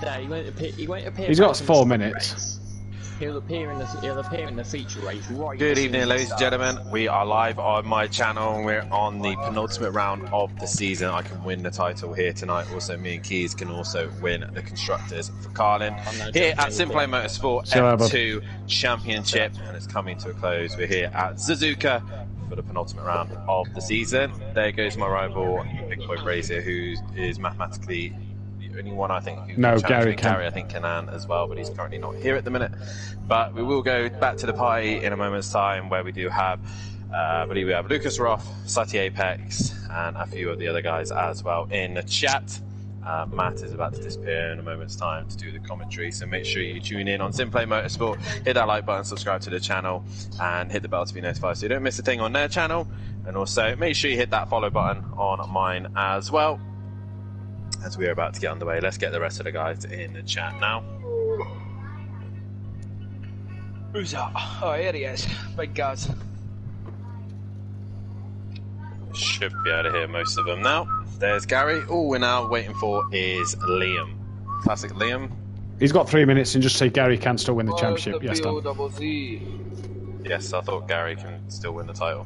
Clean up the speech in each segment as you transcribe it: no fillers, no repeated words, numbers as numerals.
No, he won't appear. He's got back in 4 the minutes. race. He'll appear in the feature race right. Good evening, ladies and gentlemen. We are live on my channel. We're on the penultimate round of the season. I can win the title here tonight. Also, me and Keys can also win the constructors for Carlin here at Simplay Motorsport F2 Championship, and it's coming to a close. We're here at Suzuka for the penultimate round of the season. There goes my rival, Big Boy Brazier, who is mathematically the only one I think who no, can challenge Gary, I think Canan as well, but he's currently not here at the minute. But we will go back to the party in a moment's time, where we do have, I believe we have Lucas Roth, Sati Apex, and a few of the other guys as well in the chat. Matt is about to disappear in a moment's time to do the commentary, so make sure you tune in on Simplay Motorsport, hit that like button, subscribe to the channel, and hit the bell to be notified so you don't miss a thing on their channel. And also make sure you hit that follow button on mine as well. As we are about to get underway, let's get the rest of the guys in the chat now. Who's that? Oh, here he is. Big guys. Should be able to hear most of them now. There's Gary. All we're now waiting for is Liam. Classic Liam. He's got 3 minutes, and just say Gary can still win the championship. Yes, Dan. Yes, I thought Gary can still win the title.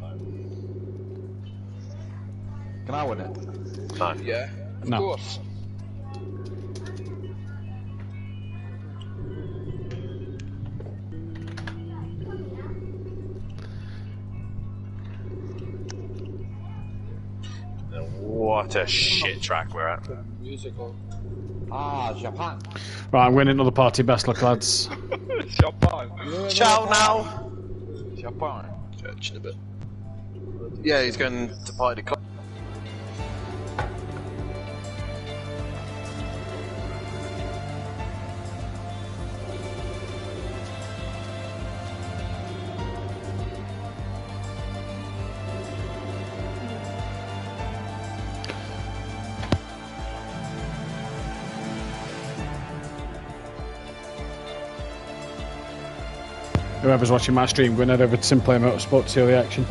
Can I win it? No. Yeah, of No. course. What a shit track we're at. Musical. Ah, Japan. Right, I'm winning another party. Best luck, lads. Japan. Ciao now. Japan. Church in a bit. Yeah, he's going to party the club. Whoever's watching my stream, go and head over to Simplay Motorsport to see all the action.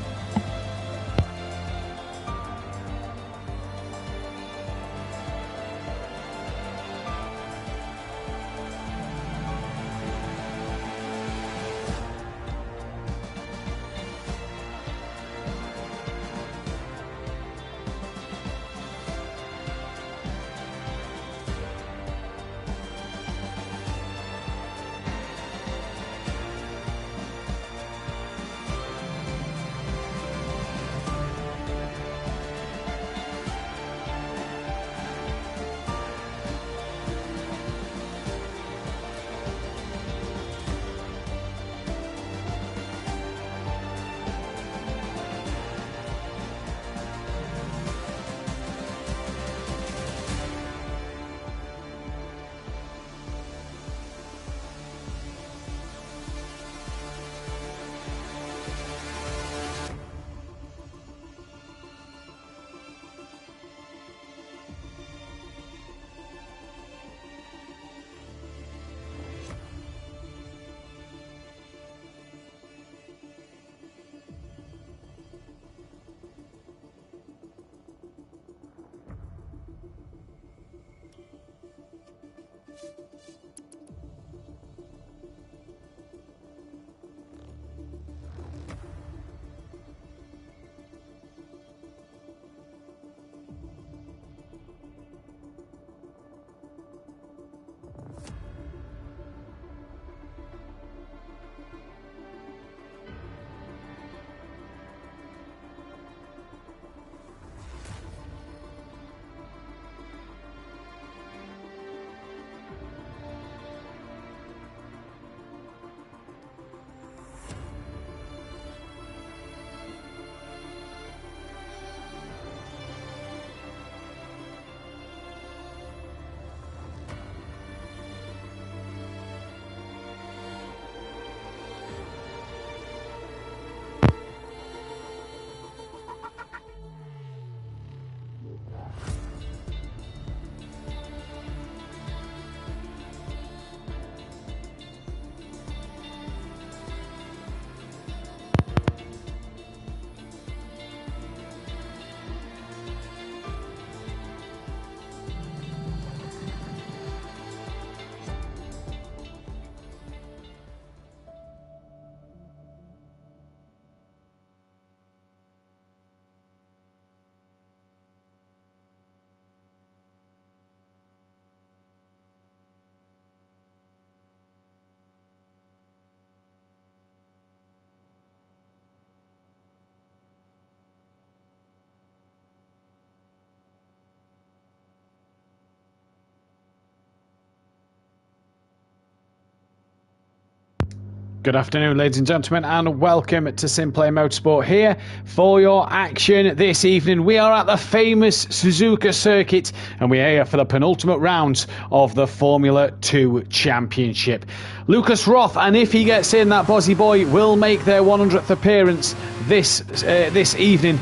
Good afternoon, ladies and gentlemen, and welcome to Simplay Motorsport here for your action this evening. We are at the famous Suzuka circuit, and we are here for the penultimate rounds of the Formula 2 Championship. Lucas Roth, and if he gets in, that Bozzy boy will make their 100th appearance this evening.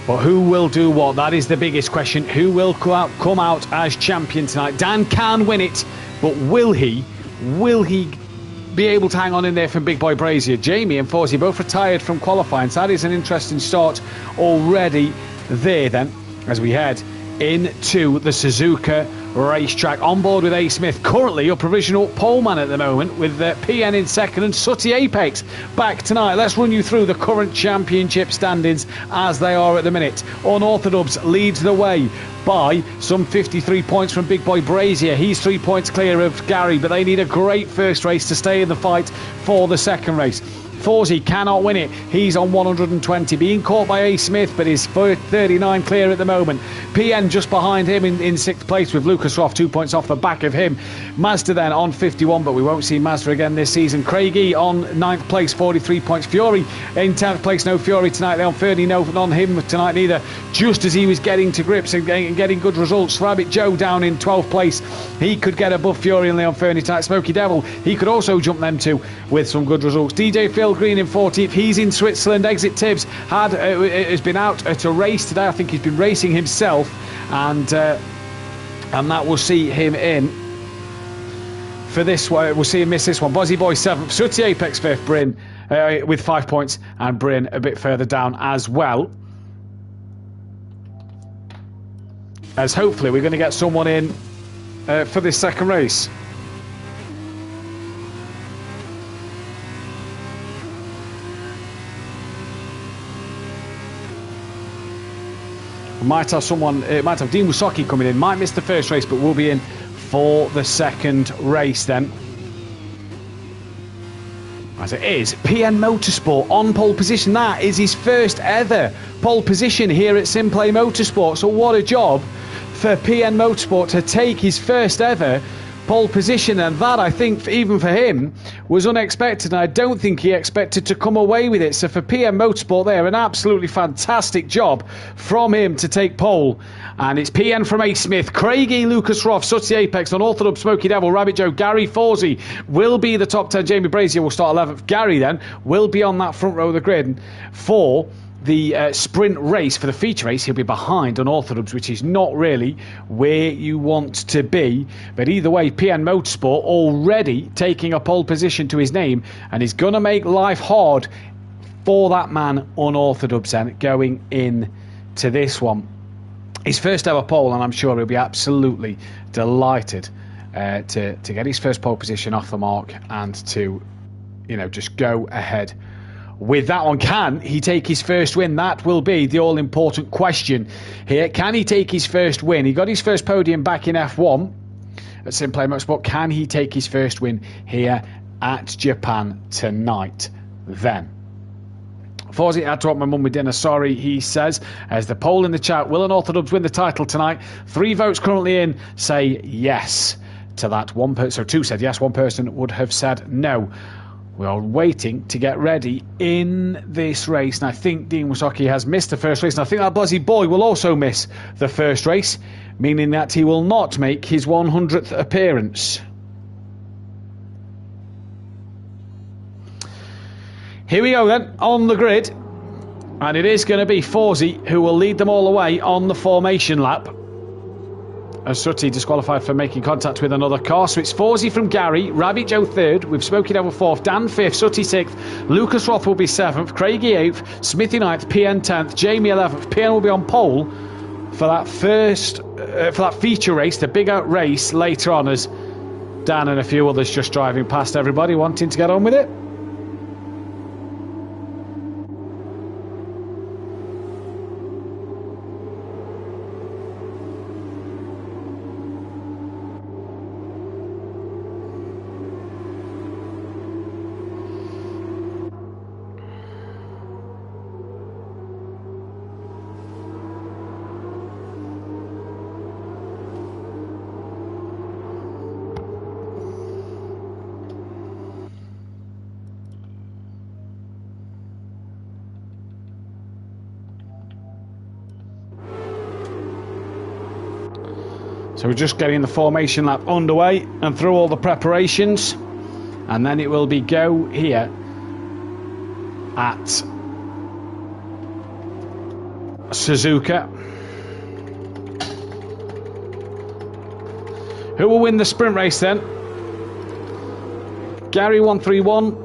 But who will do what? That is the biggest question. Who will come out as champion tonight? Dan can win it, but will he? Will he be able to hang on in there from Big Boy Brazier? Jamie and Forsey both retired from qualifying, so that is an interesting start already there then, as we head into the Suzuka racetrack. On board with A. Smith, currently your provisional poleman at the moment, with PN in second and Sooty Apex back tonight. Let's run you through the current championship standings as they are at the minute. Unorthodox leads the way by some 53 points from Big Boy Brazier. He's 3 points clear of Gary, but they need a great first race to stay in the fight for the second race. Forsey cannot win it. He's on 120, being caught by A. Smith, but is 39 clear at the moment. PN just behind him in sixth place, with Lucas Roth 2 points off the back of him. Mazda then on 51, but we won't see Mazda again this season. Craigie on ninth place, 43 points. Fury in 10th place, no Fury tonight. Leon Fernie, no on him tonight neither. Just as he was getting to grips and getting good results. Rabbit Joe down in 12th place. He could get above Fury and Leon Fernie tonight. Smoky Devil, he could also jump them two with some good results. DJ Phil Green in 14th. He's in Switzerland. Exit Tibbs has been out at a race today. I think he's been racing himself, and that will see him in for this one. We'll see him miss this one. Bozzy Boy 7th. Sooty Apex 5th. Bryn with 5 points, and Bryn a bit further down as well. As hopefully we're going to get someone in for this second race. Might have someone, it might have Dean Wusocki coming in. Might miss the first race, but will be in for the second race then. As it is, PN Motorsport on pole position. That is his first ever pole position here at Simplay Motorsport. So what a job for PN Motorsport to take his first ever pole position, and that, I think, even for him, was unexpected, and I don't think he expected to come away with it. So for PM Motorsport there, an absolutely fantastic job from him to take pole. And it's PN from A. Smith, Craigie, Lucas Roth, Sooty Apex, Unorthodox, Smoky Devil, Rabbit Joe, Gary Forsey will be the top 10. Jamie Brazier will start 11th. Gary then will be on that front row of the grid for the sprint race. For the feature race, he'll be behind Unorthodox, which is not really where you want to be. But either way, PN Motorsport already taking a pole position to his name, and is going to make life hard for that man Unorthodox then going in to this one. His first ever pole, and I'm sure he'll be absolutely delighted to get his first pole position off the mark, and to, you know, just go ahead with that one. Can he take his first win? That will be the all-important question here. Can he take his first win? He got his first podium back in F1 at Simplay Motorsport. Can he take his first win here at Japan tonight then? Forsey had to help my mum with dinner, sorry, he says. As the poll in the chat, will Unorthodox win the title tonight? 3 votes currently in say yes to that. One person, so 2 said yes, 1 person would have said no. We are waiting to get ready in this race, and I think Dean Wusocki has missed the first race, and I think that Buzzy boy will also miss the first race, meaning that he will not make his 100th appearance. Here we go then, on the grid, and it is going to be Forsey who will lead them all away on the formation lap, as Sooty disqualified for making contact with another car. So it's Forsey from Gary, Rabbit Joe 3rd, with Smoky Devil 4th, Dan 5th, Sooty 6th, Lucas Roth will be 7th, Craigie 8th, Smithy 9th, PN 10th, Jamie 11th. PN will be on pole for that for that feature race, the bigger race later on, as Dan and a few others just driving past everybody wanting to get on with it. So we're just getting the formation lap underway and through all the preparations. And then it will be go here at Suzuka. Who will win the sprint race then? Gary 131,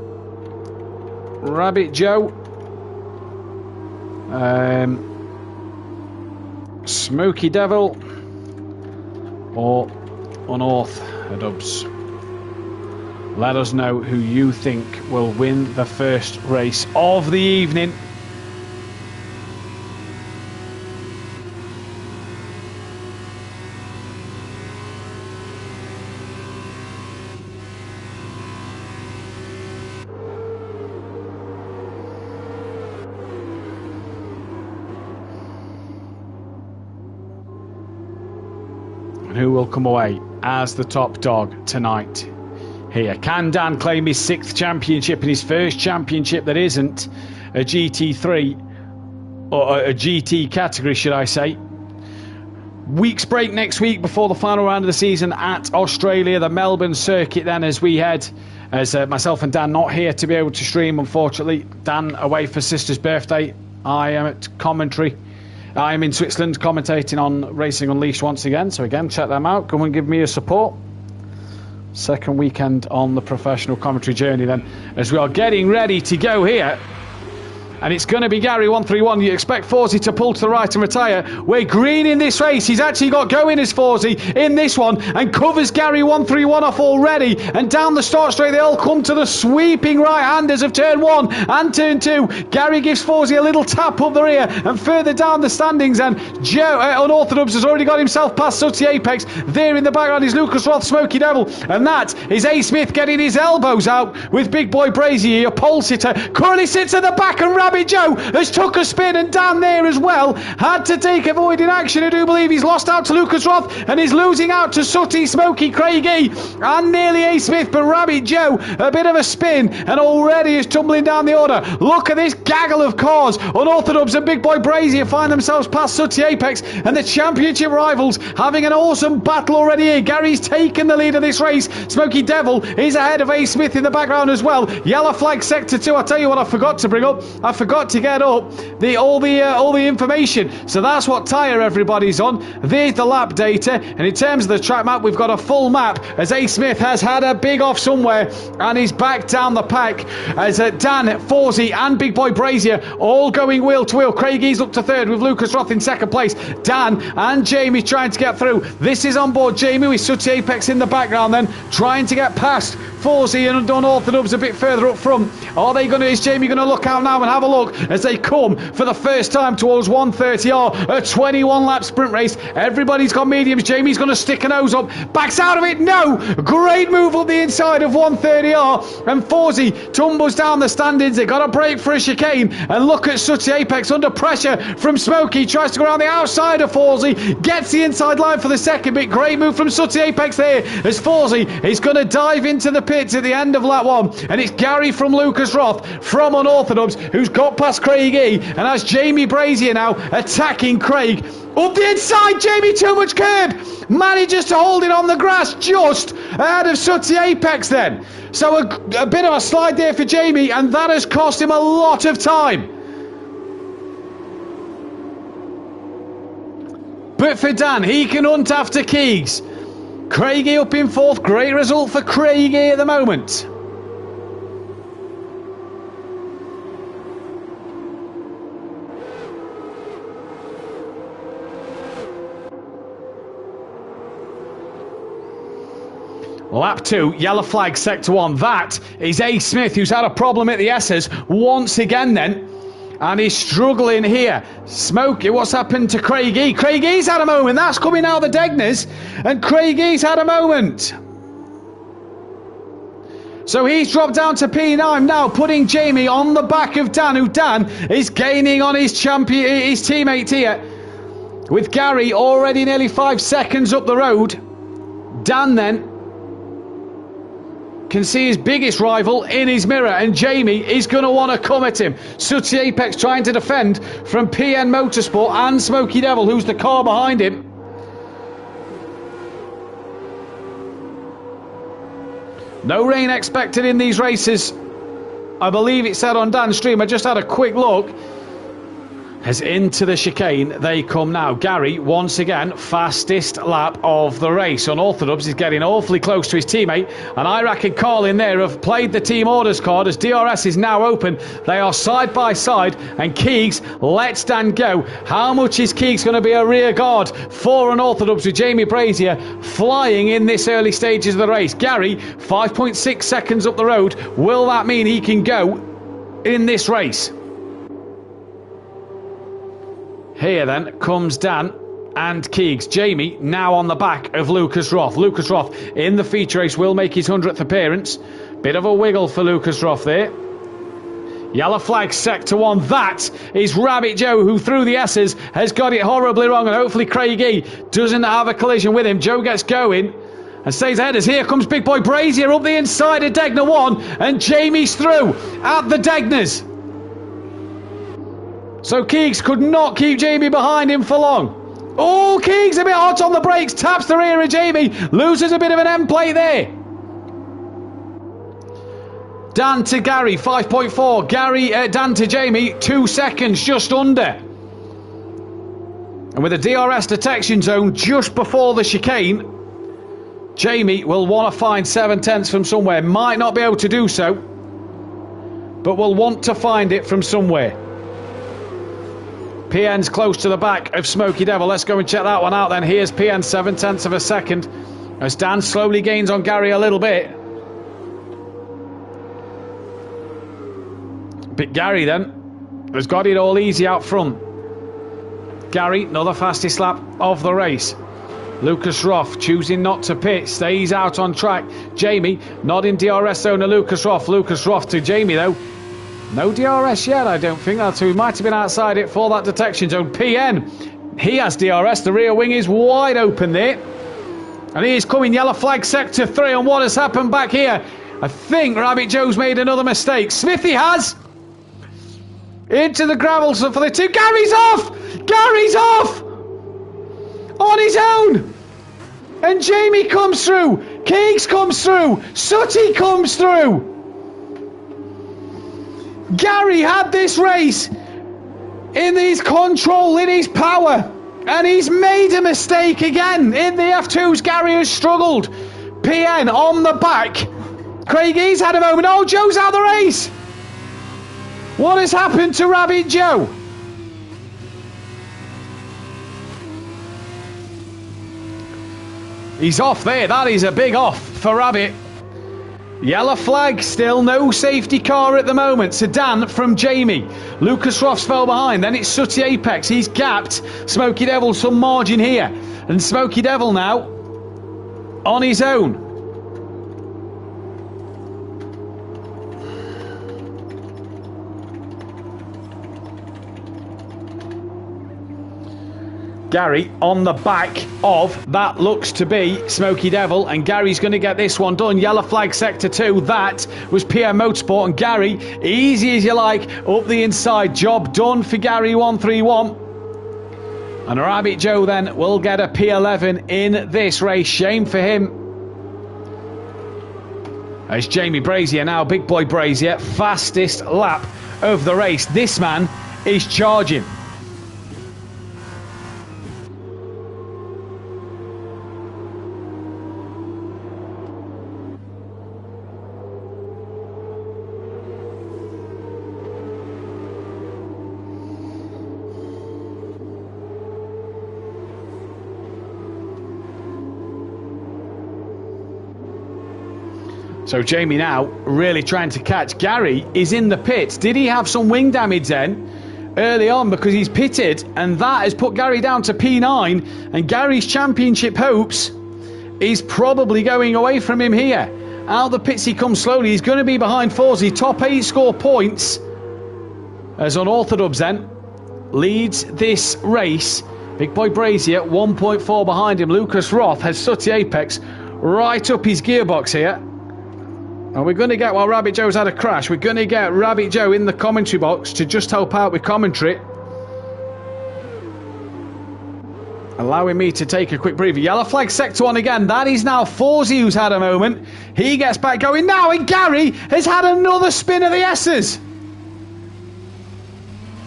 Rabbit Joe, Smoky Devil, or Unorthodox. Let us know who you think will win the first race of the evening. And who will come away as the top dog tonight? Here, can Dan claim his 6th championship and his first championship that isn't a GT3 or a GT category, should I say? Week's break next week before the final round of the season at Australia, the Melbourne circuit. Then, as we head, as myself and Dan not here to be able to stream, unfortunately. Dan away for sister's birthday. I am at commentary. I am in Switzerland commentating on Racing Unleashed once again. So again, check them out. Come and give me your support. Second weekend on the professional commentary journey then, as we are getting ready to go here. And it's going to be Gary 131. You expect Fawzi to pull to the right and retire. We're green in this race. He's actually got going as Fawzi in this one and covers Gary 131 off already. And down the start straight, they all come to the sweeping right-handers of turn 1 and turn 2. Gary gives Fawzi a little tap up the rear and further down the standings. And Joe Unorthodox has already got himself past Sooty Apex. There in the background is Lucas Roth, Smoky Devil. And that is A. Smith getting his elbows out with Big Boy Brazier, a pole sitter. Currently sits at the back and Rabbit Joe has took a spin and down there as well. Had to take avoiding action. I do believe he's lost out to Lucas Roth and is losing out to Sooty, Smoky, Craigie and nearly A. Smith. But Rabbit Joe, a bit of a spin and already is tumbling down the order. Look at this gaggle of cars. Unorthodox and Big Boy Brazier find themselves past Sooty Apex and the championship rivals having an awesome battle already here. Gary's taken the lead of this race. Smoky Devil is ahead of A. Smith in the background as well. Yellow flag sector 2. I'll tell you what I forgot to bring up. I forgot to get up all the information. So that's what tyre everybody's on. There's the lap data. And in terms of the track map, we've got a full map as A. Smith has had a big off somewhere and he's back down the pack as Dan, Fawzi and Big Boy Brazier all going wheel to wheel. Craigie's up to third with Lucas Roth in second place. Dan and Jamie trying to get through. This is on board Jamie with Sooty Apex in the background then trying to get past Fawzi and Unorthodox a bit further up front. Is Jamie going to look out now and have a look as they come for the first time towards 130R, a 21 lap sprint race. Everybody's got mediums. Jamie's going to stick a nose up, backs out of it. No, great move up the inside of 130R and Fawzi tumbles down the standings. They got a break for a chicane and look at Sooty Apex under pressure from Smoky, tries to go around the outside of Fawzi, gets the inside line for the second bit. Great move from Sooty Apex there as Fawzi is going to dive into the pits at the end of lap 1 and it's Gary from Lucas Roth from Unorthodox who's got past Craigie and has Jamie Brazier now attacking Craig up the inside. Jamie too much curb, manages to hold it on the grass just ahead of Sooty Apex then. So a bit of a slide there for Jamie and that has cost him a lot of time. But for Dan, he can hunt after Keegs. Craigie up in fourth. Great result for Craigie at the moment. Lap 2, yellow flag, sector 1. That is A. Smith, who's had a problem at the S's once again then. And he's struggling here. Smokey, what's happened to Craigie? Craigie's had a moment. That's coming out of the Degners. And Craigie's had a moment. So he's dropped down to P9 now, putting Jamie on the back of Dan, who Dan is gaining on his teammate here. With Gary already nearly 5 seconds up the road. Dan then can see his biggest rival in his mirror and Jamie is going to want to come at him. Sooty Apex trying to defend from PN Motorsport and Smoky Devil, who's the car behind him. No rain expected in these races. I believe it said on Dan's stream. I just had a quick look. As into the chicane they come now. Gary, once again, fastest lap of the race. Unorthodox is getting awfully close to his teammate. And I reckon Carlin there have played the team orders card as DRS is now open. They are side by side. And Keegs lets Dan go. How much is Keegs going to be a rear guard for Unorthodox with Jamie Brazier flying in this early stages of the race? Gary, 5.6 seconds up the road. Will that mean he can go in this race? Here then comes Dan and Keegs. Jamie now on the back of Lucas Roth. Lucas Roth in the feature race will make his 100th appearance. Bit of a wiggle for Lucas Roth there. Yellow flag, sector 1. That is Rabbit Joe, who through the S's has got it horribly wrong, and hopefully Craigie doesn't have a collision with him. Joe gets going and stays ahead as here comes Big Boy Brazier up the inside of Degner 1, and Jamie's through at the Degners. So Keegs could not keep Jamie behind him for long. Oh, Keegs a bit hot on the brakes, taps the rear of Jamie, loses a bit of an end plate there. Dan to Gary, 5.4. Dan to Jamie, 2 seconds, just under. And with a DRS detection zone just before the chicane, Jamie will want to find 7/10 from somewhere. Might not be able to do so, but will want to find it from somewhere. PN's close to the back of Smoky Devil. Let's go and check that one out then. Here's PN, 7/10 of a second. As Dan slowly gains on Gary a little bit. But Gary then has got it all easy out front. Gary, another fastest lap of the race. Lucas Roth choosing not to pit, stays out on track. Jamie not in DRS zone of Lucas Roth. Lucas Roth to Jamie though. No DRS yet, I don't think. That's who might have been outside it for that detection zone. PN, he has DRS. The rear wing is wide open there. And he is coming. Yellow flag, sector 3. And what has happened back here? I think Rabbit Joe's made another mistake. Smithy has. Into the gravel for the 2. Gary's off! Gary's off! On his own! And Jamie comes through. Keegs comes through. Sutty comes through. Gary had this race in his control, in his power, and he's made a mistake again. In the F2s, Gary has struggled. PN on the back. Craigie's had a moment. Oh, Joe's out of the race. What has happened to Rabbit Joe? He's off there. That is a big off for Rabbit. Yellow flag, still no safety car at the moment. Sedan from Jamie. Lucas Roth's fell behind. Then it's Sutty Apex. He's gapped Smoky Devil some margin here. And Smoky Devil now on his own. Gary on the back of that looks to be Smoky Devil, and Gary's going to get this one done. Yellow flag sector 2. That was PM Motorsport, and Gary, easy as you like, up the inside. Job done for Gary 131. And Rabbit Joe then will get a P11 in this race. Shame for him. As Jamie Brazier now, Big Boy Brazier, fastest lap of the race. This man is charging. So Jamie now really trying to catch. Gary is in the pits. Did he have some wing damage then early on, because he's pitted, and that has put Gary down to P9, and Gary's championship hopes is probably going away from him here. Out the pits he comes slowly. He's going to be behind Forzy. Top 8 score points as Unorthodox then leads this race. Big Boy Brazier 1.4 behind him. Lucas Roth has Sutty Apex right up his gearbox here. And we're going to get, while Rabbit Joe's had a crash, we're going to get Rabbit Joe in the commentary box to just help out with commentary. allowing me to take a quick breather. Yellow flag sector 1 again. That is now Forzy who's had a moment. He gets back going now, and Gary has had another spin of the S's.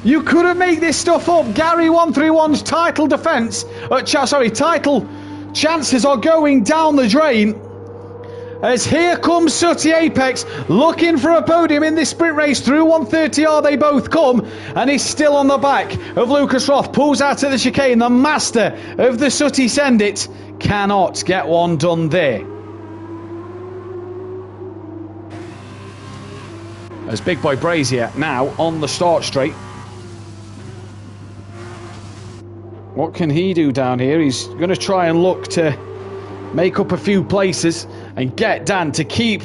You couldn't make this stuff up. Gary 131's title defence, title chances are going down the drain. As here comes Sooty Apex looking for a podium in this sprint race. Through 130R they both come, and he's still on the back of Lucas Roth. Pulls out at the chicane. The master of the Sooty Send It cannot get one done there. As Big Boy Brazier now on the start straight. What can he do down here? He's going to try and look to make up a few places and get Dan to keep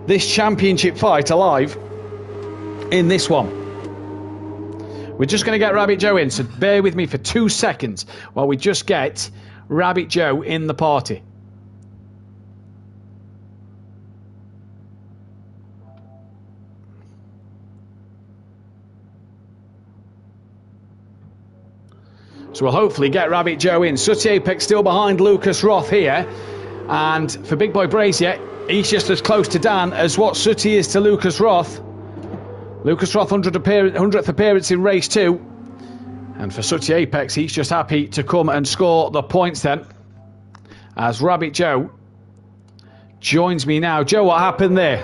this championship fight alive in this one. We're just going to get Rabbit Joe in, so bear with me for 2 seconds while we just get Rabbit Joe in the party. So we'll hopefully get Rabbit Joe in. Sooty Apex still behind Lucas Roth here. And for Big Boy Brazier, he's just as close to Dan as what Sooty is to Lucas Roth. Lucas Roth, 100th appearance in race 2. And for Sooty Apex, he's just happy to come and score the points then. As Rabbit Joe joins me now. Joe, what happened there?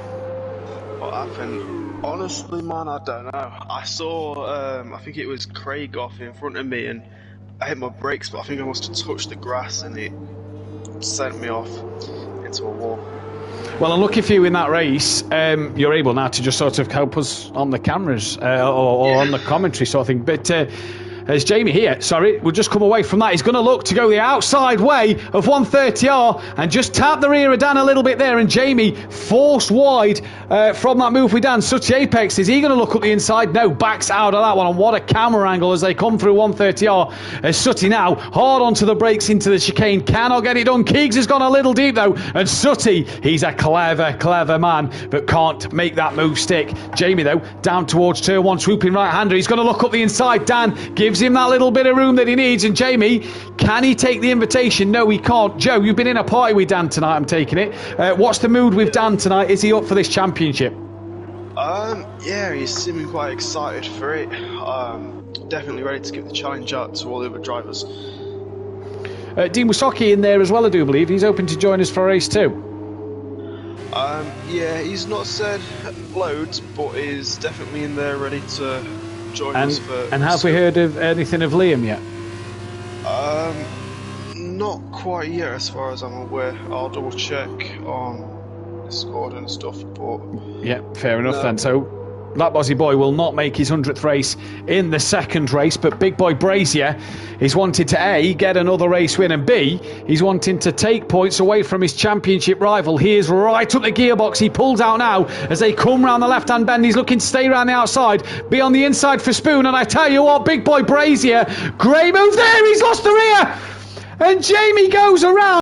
What happened? Honestly, man, I don't know. I saw, I think it was Craig off in front of me, and I hit my brakes, but I think I must have touched the grass, and it sent me off into a wall. Well, unlucky for you in that race, you're able now to just sort of help us on the cameras or on the commentary sort of thing. But as Jamie here, will just come away from that. He's going to look to go the outside way of 130R and just tap the rear of Dan a little bit there. And Jamie forced wide from that move with Dan. Sooty Apex, is he going to look up the inside? No, backs out of that one. And what a camera angle as they come through 130R. As Sooty now hard onto the brakes into the chicane. Cannot get it done. Keegs has gone a little deep though. And Sooty, he's a clever man, but can't make that move stick. Jamie though, down towards turn 1, swooping right-hander. He's going to look up the inside. Dan gives him that little bit of room that he needs. And Jamie, can he take the invitation? No, he can't. Joe, you've been in a party with Dan tonight, I'm taking it. What's the mood with Dan tonight? Is he up for this championship? Yeah, he's seeming quite excited for it. Definitely ready to give the challenge out to all the other drivers. Dean Wasocki in there as well, I do believe. He's open to join us for race 2. Yeah, he's not said loads, but he's definitely in there ready to join us for... And have we heard of anything of Liam yet? Not quite yet, as far as I'm aware. I'll double check on Discord and stuff, but... Yeah, fair enough then. So that Bozzy boy will not make his 100th race in the second race, but Big Boy Brazier is wanting to A, get another race win, and B, he's wanting to take points away from his championship rival. He is right up the gearbox. He pulls out now as they come round the left-hand bend. He's looking to stay around the outside, be on the inside for Spoon, and I tell you what, Big Boy Brazier, great move there, he's lost the rear, and Jamie goes around.